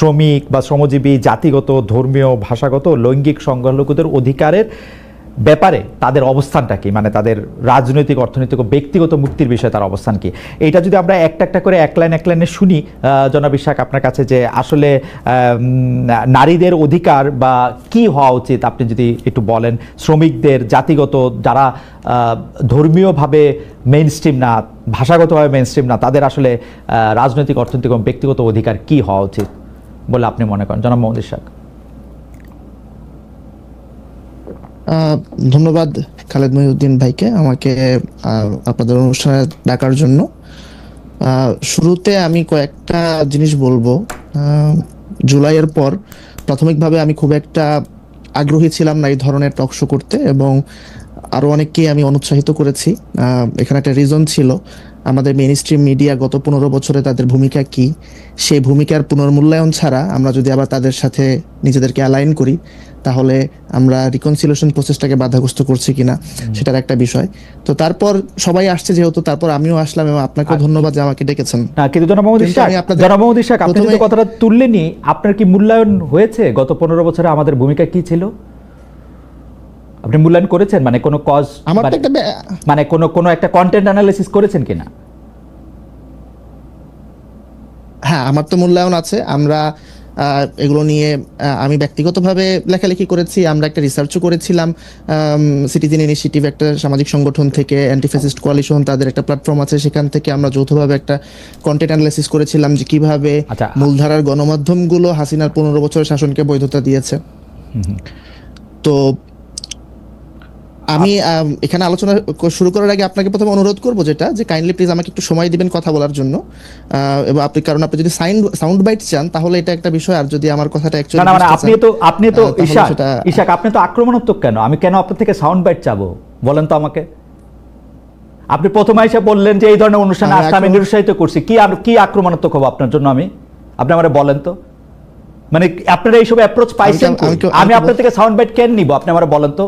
শ্রমিক বা শ্রমজীবী জাতিগত, ধর্মীয়, ভাষাগত, লৈঙ্গিক সংখ্যালঘুদের অধিকারের ব্যাপারে তাদের অবস্থানটা কি, মানে তাদের রাজনৈতিক, অর্থনৈতিক ও ব্যক্তিগত মুক্তির বিষয়ে তার অবস্থান কি, এটা যদি আমরা একটা একটা করে এক লাইনে শুনি জনাব ইশাক আপনার কাছে, যে আসলে নারীদের অধিকার বা কি হওয়া উচিত আপনি যদি একটু বলেন, শ্রমিকদের, জাতিগত, যারা ধর্মীয়ভাবে মেইনস্ট্রিম না, ভাষাগতভাবে মেইনস্ট্রিম না, তাদের আসলে রাজনৈতিক, অর্থনৈতিক এবং ব্যক্তিগত অধিকার কি হওয়া উচিত বলে আপনি মনে করেন, জনাব মোহাম্মদ ইশাক? ধন্যবাদ খালেদ মহিউদ্দিন ভাইকে আমাকে আপনাদের অনুষ্ঠানে ডাকার জন্য। শুরুতে আমি কয়েকটা জিনিস বলবো। জুলাইয়ের পর প্রাথমিকভাবে আমি খুব একটা আগ্রহী ছিলাম না এই ধরনের টক শো করতে, এবং আরো অনেককে আমি অনুৎসাহিত করেছি। এখানে একটা রিজন ছিল, আমাদের মেইন স্ট্রিম মিডিয়া গত 15 বছরে তাদের ভূমিকা কি, সেই ভূমিকার পুনর্মূল্যায়ন ছাড়া আমরা যদি আবার তাদের সাথে নিজেদেরকে অ্যালাইন করি, তাহলে আমরা রিকনসিলিয়েশন প্রসেসটাকে বাধাগ্রস্ত করছি কিনা সেটার একটা বিষয়। তো তারপর সবাই আসছে যেহেতু, তারপর আমিও আসলাম, এবং আপনাকেও ধন্যবাদ যে আমাকে ডেকেছেন। কিন্তু জনাব মোহাম্মদ ইশাক, আপনি যে কথাটা তুললেনই, আপনার কি মূল্যায়ন হয়েছে গত 15 বছরে আমাদের ভূমিকা কি ছিল? আপনি মূল্যায়ন করেছেন, মানে কোনো কজ, মানে কোনো একটা কন্টেন্ট অ্যানালিসিস করেছেন কিনা? হ্যাঁ, আমার তো মূল্যায়ন আছে। আমরা এগুলো নিয়ে আমি ব্যক্তিগতভাবে লেখালেখি করেছি, আমরা একটা রিসার্চও করেছিলাম। সিটিজেন ইনিশিয়েটিভ একটা সামাজিক সংগঠন থেকে, অ্যান্টি ফ্যাসিস্ট কোয়ালিশন, তাদের একটা প্ল্যাটফর্ম আছে, সেখান থেকে আমরা যৌথভাবে একটা কন্টেন্ট অ্যানালিসিস করেছিলাম যে কিভাবে মূলধারার গণমাধ্যমগুলো হাসিনার 15 বছরের শাসনকে বৈধতা দিয়েছে। তো আমি এখানে আলোচনা শুরু করার আগে আপনাকে প্রথমে অনুরোধ করবো যেটা, যে কাইন্ডলি প্লিজ আমাকে একটু সময় দিবেন কথা বলার জন্য। এবং কারণ আপনি যদি সাউন্ড বাইট চান তাহলে এটা একটা বিষয়, আর যদি আমার কথাটা অ্যাকচুয়ালি না, আপনি তো ইশাক আপনি তো আক্রমণাত্মক কেন? আমি কেন আপনার থেকে সাউন্ড বাইট চাবো বলেন তো আমাকে? আপনি প্রথমে এসে বললেন যে এই ধরনের অনুষ্ঠানে আসতে আমি নিরুৎসাহিত করছি, কি আক্রমণাত্মক হবো আপনার জন্য আমি? আপনি আমারে বলেন তো, মানে আপনারা এইসব অ্যাপ্রোচ পাইছেন? আমি আপনার থেকে সাউন্ড বাইট কেন নিব? আপনি আমারে বলেন তো,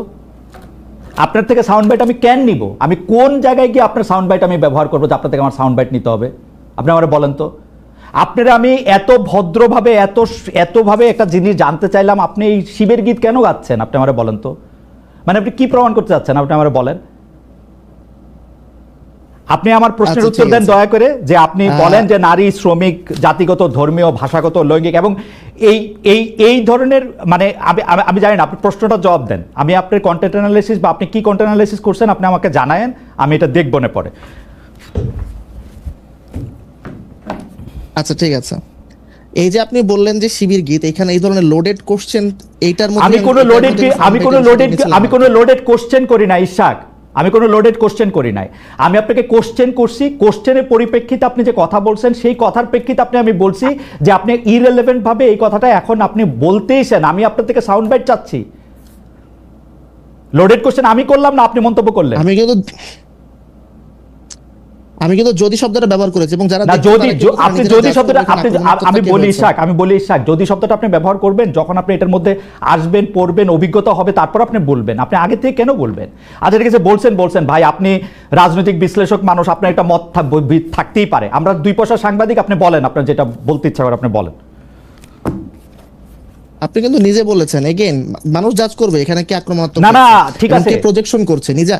আপনার থেকে সাউন্ড বাইট আমি কেন নিব? আমি কোন জায়গায় গিয়ে আপনার সাউন্ড বাইট আমি ব্যবহার করবো যে আপনার থেকে আমার সাউন্ড বাইট নিতে হবে? আপনি আমার বলেন তো। আপনারা আমি এত ভদ্রভাবে এতভাবে একটা জিনিস জানতে চাইলাম, আপনি এই শিবের গীত কেন গাচ্ছেন? আপনি আমার বলেন তো, মানে আপনি কি প্রমাণ করতে চাচ্ছেন? আপনি আমার বলেন। আপনি আমার প্রশ্নের উত্তর দেন দয়া করে, যে আপনি বলেন যে নারী, শ্রমিক, জাতিগত, ধর্মীয়, ভাষাগত, লৈঙ্গিক এবং এই ধরনের, মানে আমি জানি না, আপনি প্রশ্নটা জবাব দেন। আমি আপনার কন্টেন্ট অ্যানালিসিস বা আপনি কি কন্টেন্ট অ্যানালিসিস করছেন আপনি আমাকে জানায়েন, আমি এটা দেখব না পরে। আচ্ছা ঠিক আছে। এই যে আপনি বললেন যে শিবির গীত, এখানে এই ধরনের লোডেড কোশ্চেন, এইটার মধ্যে আমি কোনো লোডেড কোশ্চেন করি না ইশাক, আমি কোনো লোডেড কোশ্চেন করি নাই। আমি আপনাকে কোশ্চেন করছি, কোশ্চেনের পরিপ্রেক্ষিতে আপনি যে কথা বলছেন সেই কথার প্রেক্ষিতে আমি বলছি যে আপনি ইররিলেভেন্ট ভাবে এই কথাটা এখন আপনি বলতেইছেন, আমি আপনার থেকে সাউন্ড বাইট চাচ্ছি। লোডেড কোশ্চেন আমি করলাম না, আপনি মন্তব্য করলেন। আমি কিন্তু যদি শব্দটা ব্যবহার করেছি, এবং যারা আপনি যদি শব্দটা আমি বলি ইশাক, যদি শব্দটা আপনি ব্যবহার করবেন যখন আপনি এটার মধ্যে আসবেন, পড়বেন, অভিজ্ঞতা হবে, তারপর আপনি বলবেন। আপনি আগে থেকে কেন বলবেন? আচ্ছা ঠিক আছে, বলছেন ভাই, আপনি রাজনৈতিক বিশ্লেষক মানুষ, আপনার একটা মত থাকতেই পারে, আমরা 2 পয়সা সাংবাদিক, আপনি বলেন, আপনার যেটা বলতে ইচ্ছা করে আপনি বলেন। আপনি কিন্তু নিজে বলেছেন, এগেইন মানুষ জাজ করবে এখানে কি আক্রমণাত্মক, না ঠিক আছে, প্রজেকশন করছে নিজে।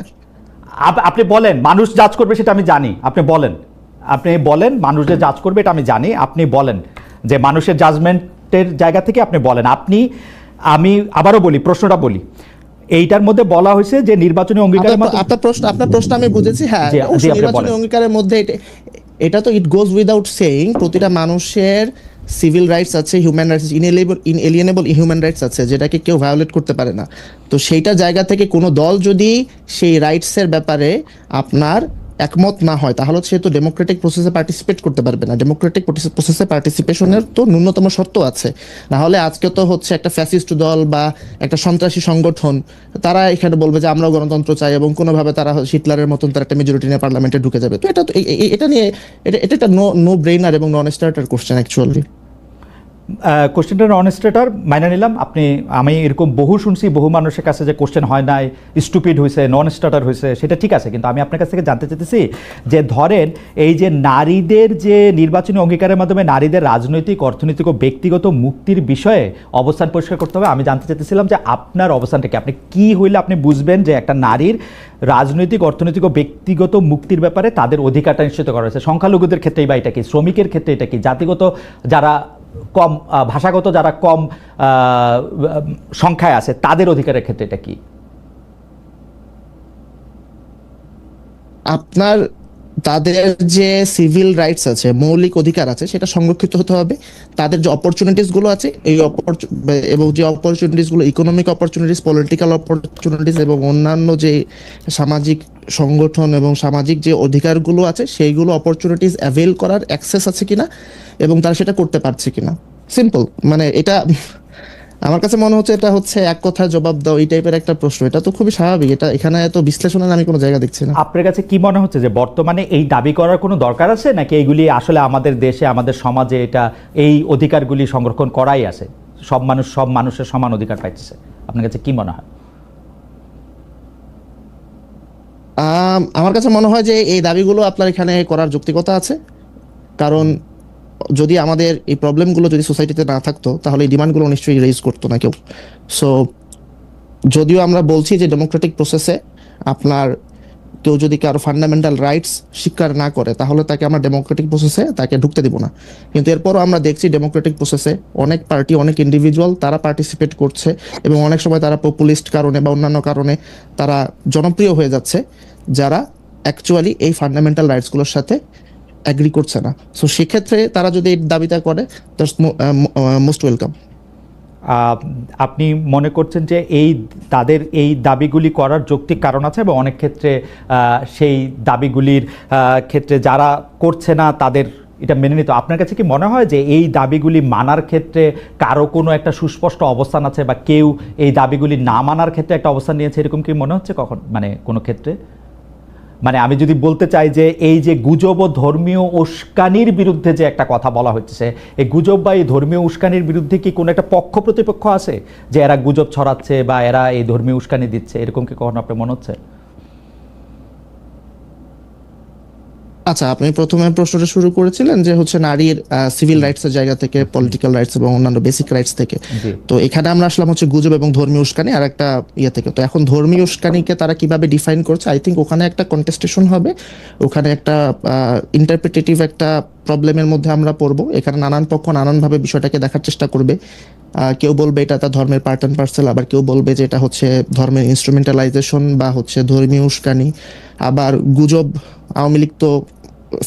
আপনি বলেন মানুষ জাজ করবে, সেটা আমি জানি। আপনি বলেন মানুষ যে জাজ করবে এটা আমি জানি। আপনি বলেন যে মানুষের জাজমেন্টের জায়গা থেকে আপনি বলেন। আমি আবারও বলি, প্রশ্নটা বলি, এইটার মধ্যে বলা হয়েছে যে নির্বাচনী অঙ্গীকারের মধ্যে আপনার প্রশ্ন আমি বুঝেছি। হ্যাঁ, নির্বাচনী অঙ্গীকারের মধ্যে এটা তো ইট গোজ উইদাউট সেইং, প্রতিটা মানুষের সিভিল রাইটস আছে, হিউম্যান রাইটস, ইনএলিয়েনেবল হিউম্যান রাইটস আছে, যেটাকে কেউ ভায়োলেট করতে পারে না। তো সেইটা জায়গা থেকে কোনো দল যদি সেই রাইটসের ব্যাপারে আপনার একমত না হয়, তাহলে সে তো ডেমোক্রেটিক প্রসেসে পার্টিসিপেট করতে পারবে না। ডেমোক্রেটিক প্রসেসে পার্টিসিপেশনের তো ন্যূনতম শর্ত আছে, না হলে আজকে তো হচ্ছে একটা ফ্যাসিস্ট দল বা একটা সন্ত্রাসী সংগঠন, তারা এখানে বলবে যে আমরাও গণতন্ত্র চাই, এবং কোনোভাবে তারা হিটলারের মতন তারা একটা মেজরিটি নিয়ে পার্লামেন্টে ঢুকে যাবে। তো এটা নিয়ে এটা একটা নো ব্রেইনার এবং নন স্টার্টার কোশ্চেন অ্যাকচুয়ালি। কোশ্চেনটা নন স্টেটার মাইনে নিলাম। আমি এরকম বহু শুনছি বহু মানুষের কাছে যে কোশ্চেন হয় নাই, স্টুপিড হয়েছে, নন স্টার্টার হয়েছে, সেটা ঠিক আছে, কিন্তু আমি আপনার কাছ থেকে জানতে চাইতেছি যে ধরেন এই যে নারীদের যে নির্বাচনী অঙ্গীকারের মাধ্যমে নারীদের রাজনৈতিক, অর্থনৈতিক ও ব্যক্তিগত মুক্তির বিষয়ে অবস্থান পরিষ্কার করতে হবে। আমি জানতে চাইতেছিলাম যে আপনার অবস্থানটা কি, আপনি কি হইলে আপনি বুঝবেন যে একটা নারীর রাজনৈতিক, অর্থনৈতিক ও ব্যক্তিগত মুক্তির ব্যাপারে তাদের অধিকারটা নিশ্চিত করা হয়েছে। সংখ্যালঘুদের ক্ষেত্রেই বা এটা কি, শ্রমিকের ক্ষেত্রে এটা কি, জাতিগত যারা কম, ভাষাগত যারা কম সংখ্যায় আছে তাদের অধিকারের ক্ষেত্রে এটা কি? আপনার তাদের যে সিভিল রাইটস আছে, মৌলিক অধিকার আছে, সেটা সংরক্ষিত হতে হবে। তাদের যে অপরচুনিটিস গুলো আছে, এবং যে অপরচুনিটিস গুলো, ইকোনমিক অপরচুনিটিস, পলিটিক্যাল অপরচুনিটিস এবং অন্যান্য যে সামাজিক সংগঠন এবং সামাজিক যে অধিকারগুলো আছে, সেইগুলো অপরচুনিটিস অ্যাভেল করার অ্যাক্সেস আছে কিনা এবং তারা সেটা করতে পারছে কিনা। সিম্পল, মানে এটা আমার কাছে মনে হচ্ছে এটা হচ্ছে এক কথায় জবাব দাও এই টাইপের একটা প্রশ্ন। এটা তো খুবই স্বাভাবিক, এটা এখানে এত বিশ্লেষণের আমি কোনো জায়গা দেখছি না। আপনার কাছে কি মনে হচ্ছে যে বর্তমানে এই দাবি করার কোনো দরকার আছে, নাকি এইগুলি আসলে আমাদের দেশে, আমাদের সমাজে এটা এই অধিকারগুলি সংরক্ষণ করাই আছে, সব মানুষের সমান অধিকার পাইতেছে? আপনার কাছে কি মনে হয়? আমার কাছে মনে হয় যে এই দাবিগুলো আপনার এখানে করার যৌক্তিকতা আছে। কারণ যদি আমাদের এই প্রবলেমগুলো যদি সোসাইটিতে না থাকতো, তাহলে এই ডিমান্ডগুলো নিশ্চয়ই রেজ করতো না কেউ। সো যদিও আমরা বলছি যে ডেমোক্রেটিক প্রসেসে আপনার কেউ যদি কারো ফান্ডামেন্টাল রাইটস স্বীকার না করে, তাহলে তাকে আমরা ডেমোক্রেটিক প্রসেসে তাকে ঢুকতে দিব না। কিন্তু এরপরও আমরা দেখছি ডেমোক্রেটিক প্রসেসে অনেক পার্টি, অনেক ইন্ডিভিজুয়াল তারা পার্টিসিপেট করছে, এবং অনেক সময় তারা পপুলিস্ট কারণে বা অন্যান্য কারণে তারা জনপ্রিয় হয়ে যাচ্ছে, যারা অ্যাকচুয়ালি এই ফান্ডামেন্টাল রাইটসগুলোর সাথে অ্যাগ্রি করছে না। সো সেক্ষেত্রে তারা যদি এই দাবিটা করে, মোস্ট ওয়েলকাম। আপনি মনে করছেন যে তাদের এই দাবিগুলি করার যৌক্তিক কারণ আছে, এবং অনেক ক্ষেত্রে সেই দাবিগুলির ক্ষেত্রে যারা করছে না তাদের এটা মেনে নিতে? আপনার কাছে কি মনে হয় যে এই দাবিগুলি মানার ক্ষেত্রে কারো কোনো একটা সুস্পষ্ট অবস্থান আছে, বা কেউ এই দাবিগুলি না মানার ক্ষেত্রে একটা অবস্থান নিয়েছে, এরকম কি মনে হচ্ছে কখন, মানে কোনো ক্ষেত্রে? মানে আমি যদি বলতে চাই যে এই যে গুজব ও ধর্মীয় উস্কানির বিরুদ্ধে যে একটা কথা বলা হচ্ছে, এই গুজব বা এই ধর্মীয় উস্কানির বিরুদ্ধে কি কোনো একটা পক্ষ প্রতিপক্ষ আছে যে এরা গুজব ছড়াচ্ছে বা এরা এই ধর্মীয় উস্কানি দিচ্ছে, এরকম কি কখনো আপনার মনে হচ্ছে? আচ্ছা, আপনি প্রথমে প্রশ্নটা শুরু করেছিলেন যে হচ্ছে নারীর সিভিল রাইটস এর জায়গা থেকে, পলিটিক্যাল রাইটস এবং অন্যান্য বেসিক রাইটস থেকে। তো এখানে আমরা আসলাম হচ্ছে গুজব এবং ধর্মীয় উস্কানি আর একটা ইয়ে থেকে। তো এখন ধর্মীয় উস্কানিকে তারা কিভাবে ডিফাইন করছে, আই থিঙ্ক ওখানে একটা কন্টেস্টেশন হবে, ওখানে একটা ইন্টারপ্রিটেটিভ একটা প্রবলেমের মধ্যে আমরা পড়বো। এখানে নানান পক্ষ নানানভাবে বিষয়টাকে দেখার চেষ্টা করবে। কেউ বলবে এটা তার ধর্মের পার্ট অ্যান্ড পার্সেল, আবার কেউ বলবে যে এটা হচ্ছে ধর্মের ইনস্ট্রুমেন্টালাইজেশন বা হচ্ছে ধর্মীয় উস্কানি। আবার গুজব, আওয়ামী লীগ তো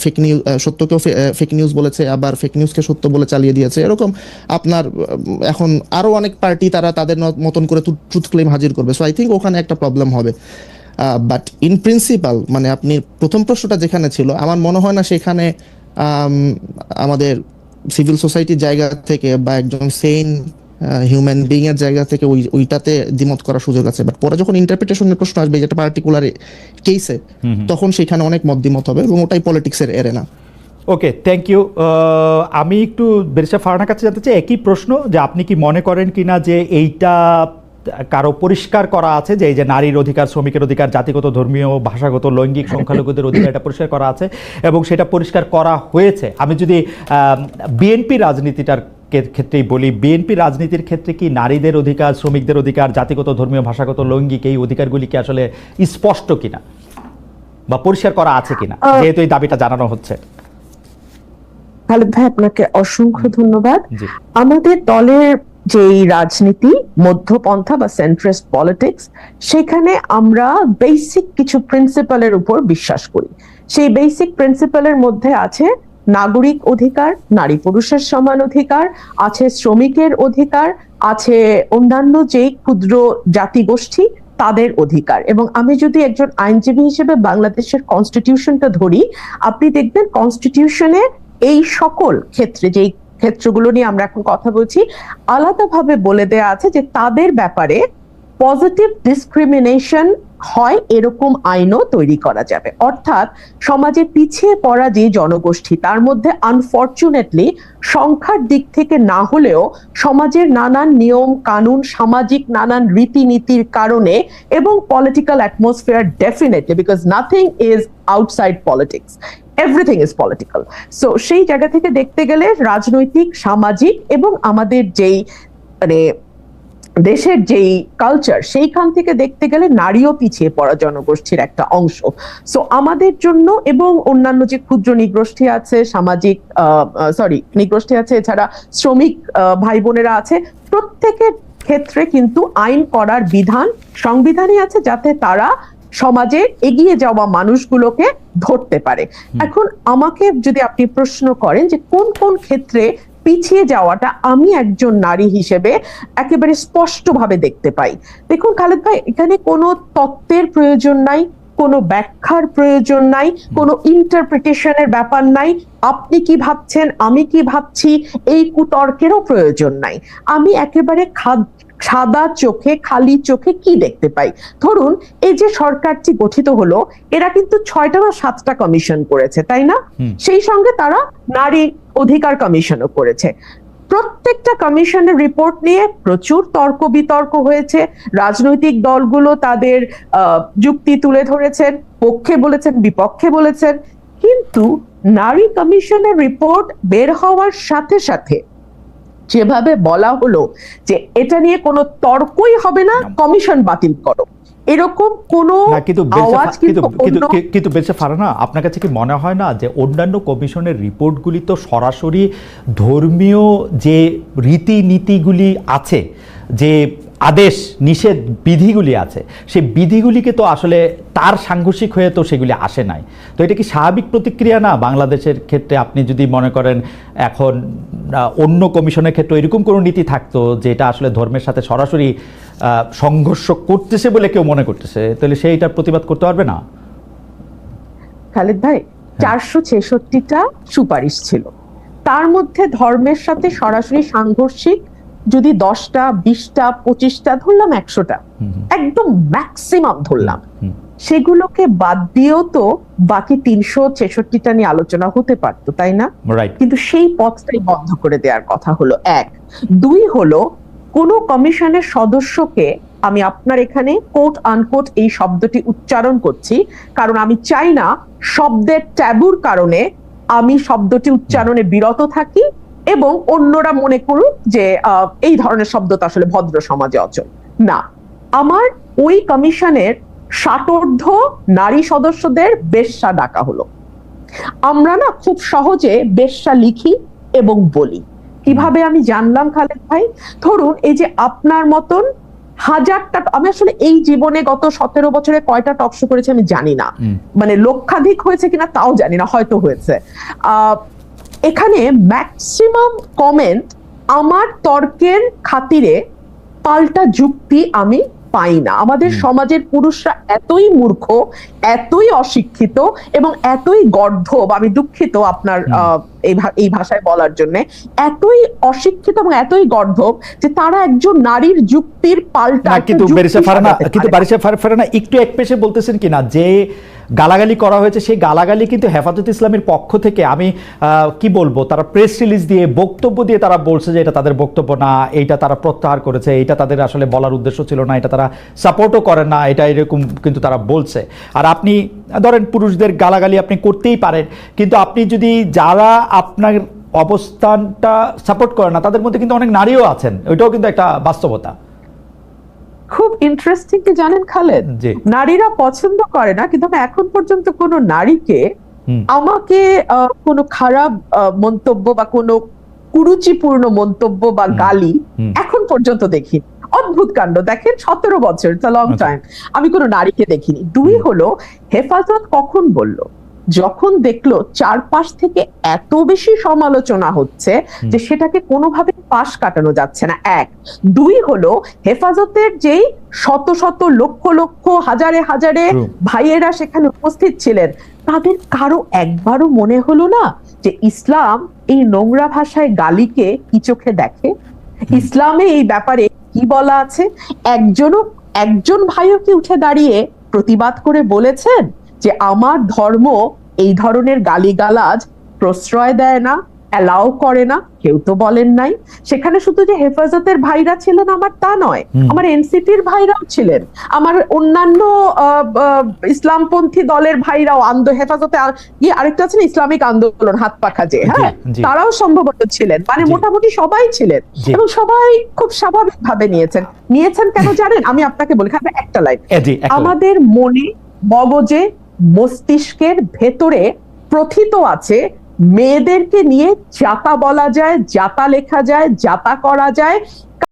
ফেক নিউজ, সত্যকেও ফেক নিউজ বলেছে, আবার ফেক নিউজকে সত্য বলে চালিয়ে দিয়েছে। এরকম আপনার এখন আরো অনেক পার্টি তারা তাদের মতন করে ট্রুথ ক্লেম হাজির করবে। সো আই থিঙ্ক ওখানে একটা প্রবলেম হবে। বাট ইন প্রিন্সিপাল, মানে আপনি প্রথম প্রশ্নটা যেখানে ছিল, আমার মনে হয় না সেখানে আমাদের সিভিল সোসাইটির জায়গা থেকে বা একজন সেইন হিউম্যান বিং এর জায়গা থেকে ওইটাতে দ্বিমত করার সুযোগ আছে। বাট পরে যখন ইন্টারপ্রিটেশনের প্রশ্ন আসবে যেটা পার্টিকুলার কেসে, তখন সেখানে অনেক মত দ্বিমত হবে, এবং ওটাই পলিটিক্সের এরেনা। Okay, thank you. আমি একটু ব্যারিস্টার ফারহানার কাছে জানতে চাই একই প্রশ্ন, যে আপনি কি মনে করেন কিনা যে এইটা কারো পরিষ্কার করা আছে যে এই যে নারীর অধিকার, শ্রমিকের অধিকার, জাতিগত, ধর্মীয়, ভাষাগত, লৈঙ্গিক, সংখ্যালঘুদের অধিকার, এটা পরিষ্কার করা আছে এবং সেটা পরিষ্কার করা হয়েছে? আমি যদি বিএনপি রাজনীতিটার ক্ষেত্রেই বলি, বিএনপি রাজনীতির ক্ষেত্রে কি নারীদের অধিকার, শ্রমিকদের অধিকার, জাতিগত, ধর্মীয়, ভাষাগত, লৈঙ্গিক এই অধিকারগুলি কি আসলে স্পষ্ট কিনা বা পরিষ্কার করা আছে কিনা, যেহেতু এই দাবিটা জানানো হচ্ছে? খালেদ ভাই, আপনাকে অসংখ্য ধন্যবাদ। আমাদের দলের যেই রাজনীতি, মধ্যপন্থা বা সেন্ট্রিস্ট পলিটিক্স, সেখানে আমরা বেসিক কিছু প্রিন্সিপালের উপর বিশ্বাস করি। সেই বেসিক প্রিন্সিপালের মধ্যে আছে নাগরিক অধিকার, নারী পুরুষের সমান অধিকার, আছে শ্রমিকের অধিকার, আছে অন্যান্য যেই ক্ষুদ্র জাতিগোষ্ঠী তাদের অধিকার। এবং আমি যদি একজন আইনজীবী হিসেবে বাংলাদেশের কনস্টিটিউশনটা ধরি, আপনি দেখবেন কনস্টিটিউশনে এই সকল ক্ষেত্রে, যেই ক্ষেত্রগুলো নিয়ে আমরা এখন কথা বলছি, আলাদাভাবে বলে দেয়া আছে যে তাদের ব্যাপারে পজিটিভ ডিসক্রিমিনেশন হয় এরকম আইনও তৈরি করা যাবে। অর্থাৎ সমাজে পিছিয়ে পড়া যে জনগোষ্ঠী, তার মধ্যে আনফরচুনেটলি সংখ্যার দিক থেকে না হলেও সমাজের নানান নিয়ম কানুন, সামাজিক নানান রীতিনীতির কারণে এবং political atmosphere, definitely, because nothing is outside politics, everything is political. So সেই জায়গা থেকে দেখতে গেলে রাজনৈতিক, সামাজিক এবং আমাদের যেই মানে দেশের যেই কালচার, সেইখান থেকে দেখতে গেলে নারীও পিছিয়ে পড়া জনগোষ্ঠীর একটা অংশ। সো আমাদের জন্য এবং অন্যান্য যে ক্ষুদ্র নিগোষ্ঠী আছে, সামাজিক নিগোষ্ঠী আছে, এছাড়া শ্রমিক ভাই বোনেরা আছে, প্রত্যেকের ক্ষেত্রে কিন্তু আইন করার বিধান সংবিধানে আছে, যাতে তারা সমাজে এগিয়ে যাওয়া মানুষগুলোকে ধরতে পারে। এখন আমাকে যদি আপনি প্রশ্ন করেন যে কোন কোন ক্ষেত্রে পিছিয়ে যাওয়াটা আমি একজন নারী হিসেবে একেবারে স্পষ্টভাবে দেখতে পাই, দেখুন খালেদ ভাই, এখানে কোনো তত্ত্বের প্রয়োজন নাই, কোনো ব্যাখ্যার প্রয়োজন নাই, কোনো ইন্টারপ্রিটেশনের ব্যাপার নাই, আপনি কি ভাবছেন আমি কি ভাবছি এই কুতর্কেরও প্রয়োজন নাই। আমি একেবারে সাদা চোখে, খালি চোখে কি দেখতে পাই, ধরুন এই যে সরকারটি গঠিত হলো, এরা কিন্তু 6টা বা 7টা কমিশন করেছে, তাই না? সেই সঙ্গে তারা নারী অধিকার কমিশনও করেছে। প্রত্যেকটা কমিশনের রিপোর্ট নিয়ে প্রচুর তর্ক বিতর্ক হয়েছে, রাজনৈতিক দলগুলো তাদের যুক্তি তুলে ধরেছেন, পক্ষে বলেছেন, বিপক্ষে বলেছেন, কিন্তু নারী কমিশনের রিপোর্ট বের হওয়ার সাথে সাথে যেভাবে বলা হলো যে এটা নিয়ে কোনো তর্কই হবে না, কমিশন বাতিল করো, এরকম কোনো আওয়াজ কিন্তু বেঁচে ফারানা, আপনার কাছে কি মনে হয় না যে অন্যান্য কমিশনের রিপোর্টগুলি তো সরাসরি ধর্মীয় যে রীতিনীতিগুলি আছে, যে আদেশ নিষেধ বিধিগুলি আছে, সেই বিধিগুলিকে তো আসলে তার সাংঘর্ষিক হয়ে তো সেগুলি আসে নাই। তো এটা কি স্বাভাবিক প্রতিক্রিয়া না বাংলাদেশের ক্ষেত্রে? আপনি যদি মনে করেন এখন অন্য কমিশনের ক্ষেত্রে এরকম কোনো নীতি থাকতো যেটা আসলে ধর্মের সাথে সরাসরি সংঘর্ষ করতেছে বলে কেউ মনে করতেছে, তাহলে সেইটার প্রতিবাদ করতে পারবে না? খালেদ ভাই, 466টা সুপারিশ ছিল, তার মধ্যে ধর্মের সাথে সরাসরি সাংঘর্ষিক যদি 10টা, 20টা, 25টা, ধরলাম 100টা, একদম ম্যাক্সিমাম ধরলাম, সেগুলোকে বাদ দিয়েও তো বাকি 366টা নিয়ে আলোচনা হতে পারতো, তাই না? কিন্তু সেই পথটাই বন্ধ করে দেওয়ার কথা হলো। 1, 2 হলো কোন কমিশনের সদস্যকে, আমি আপনার এখানে কোট আনকোট এই শব্দটি উচ্চারণ করছি কারণ আমি চাই না শব্দের ট্যাবুর কারণে আমি শব্দটি উচ্চারণে বিরত থাকি এবং অন্যরা মনে করুক যে এই ধরনের শব্দ তো আসলে ভদ্র সমাজে অচল না। আমার ওই কমিশনের 60 নারী সদস্যদের বেশ্যা ডাকা হলো। আমরা না খুব সহজে বেশ্যা লিখি এবং বলি, কিভাবে আমি জানলাম খালেদ ভাই? ধরুন এই যে আপনার মতন হাজারটা, আমি আসলে এই জীবনে গত 17 বছরে কয়টা টকশো করেছি আমি জানি না, মানে লক্ষাধিক হয়েছে কিনা তাও জানি না, হয়তো হয়েছে। এখানে ম্যাক্সিমাম কমেন্ট আমার তর্কের খাতিরে পাল্টা যুক্তি আমি পাই না। আমাদের সমাজের পুরুষরা এতই মূর্খ, এতই অশিক্ষিত এবং এতই গর্ধব, আমি দুঃখিত আপনার এই ভাষায় বলার জন্য, এতই অশিক্ষিত এবং এতই গর্ধব যে তারা একজন নারীর যুক্তির পাল্টা। কিন্তু বারিশা ফারহানা একটু একপেশে বলতেছেন কিনা যে গালাগালি করা হয়েছে, সেই গালাগালি কিন্তু হেফাজত ইসলামের পক্ষ থেকে, আমি কি বলবো, তারা প্রেস রিলিজ দিয়ে বক্তব্য দিয়ে তারা বলছে যে এটা তাদের বক্তব্য না, এইটা তারা প্রত্যাহার করেছে, এটা তাদের আসলে বলার উদ্দেশ্য ছিল না, এটা তারা সাপোর্টও করে না, এটা এরকম কিন্তু তারা বলছে। আর আপনি ধরেন পুরুষদের গালাগালি আপনি করতেই পারেন, কিন্তু আপনি যদি যারা আপনার অবস্থানটা সাপোর্ট করে না তাদের মধ্যে কিন্তু অনেক নারীও আছেন, ওইটাও কিন্তু একটা বাস্তবতা। খুব ইন্টারেস্টিং কি জানেন খালেদ, নারীরা পছন্দ করে না, কিন্তু আমি এখন পর্যন্ত কোনো নারীকে আমাকে কোনো খারাপ মন্তব্য বা কোনো কুরুচিপূর্ণ মন্তব্য বা গালি এখন পর্যন্ত দেখিনি। অদ্ভুত কাণ্ড, দেখেন 17 বছর, ইটস আ লং টাইম, আমি কোনো নারীকে দেখিনি। 2 হলো হেফাজত কখন বলল, যখন দেখলো চারপাশ থেকে এত বেশি সমালোচনা হচ্ছে যে সেটাকে কোনোভাবে পাশ কাটানো যাচ্ছে না। 1, 2 হলো হেফাজতের যেই শত শত লক্ষ লক্ষ হাজারে হাজারে ভাইয়েরা সেখানে উপস্থিত ছিলেন, তাদের কারো একবারও মনে হলো না যে ইসলাম এই নোংরা ভাষায় গালিকে কি চোখে দেখে, ইসলামে এই ব্যাপারে কি বলা আছে? একজন ভাইও কি উঠে দাঁড়িয়ে প্রতিবাদ করে বলেছেন যে আমার ধর্ম এই ধরনের গালিগালাজ প্রশ্রয় দেয় না, অ্যালাউ করে না? কেউ তো বলেন নাই। সেখানে শুধু যে হেফাজতের ভাইরা ছিলেন আমার তা নয়, আমার এনসিপির ভাইরাও ছিলেন, আমার অন্যান্য ইসলামপন্থী দলের ভাইরাও হেফাজতে আরেকটা আছে না, ইসলামিক আন্দোলন হাত পাখা যে, হ্যাঁ, তারাও সম্ভবত ছিলেন, মানে মোটামুটি সবাই ছিলেন এবং সবাই খুব স্বাভাবিকভাবে নিয়েছেন কেন জানেন? আমি আপনাকে বলি একটা লাইন, আমাদের মনে, মগজে, মস্তিষ্কের ভেতরে প্রথিত আছে মেয়েদেরকে নিয়ে যাতা বলা যায়, যাতা লেখা যায়, যাতা করা যায়,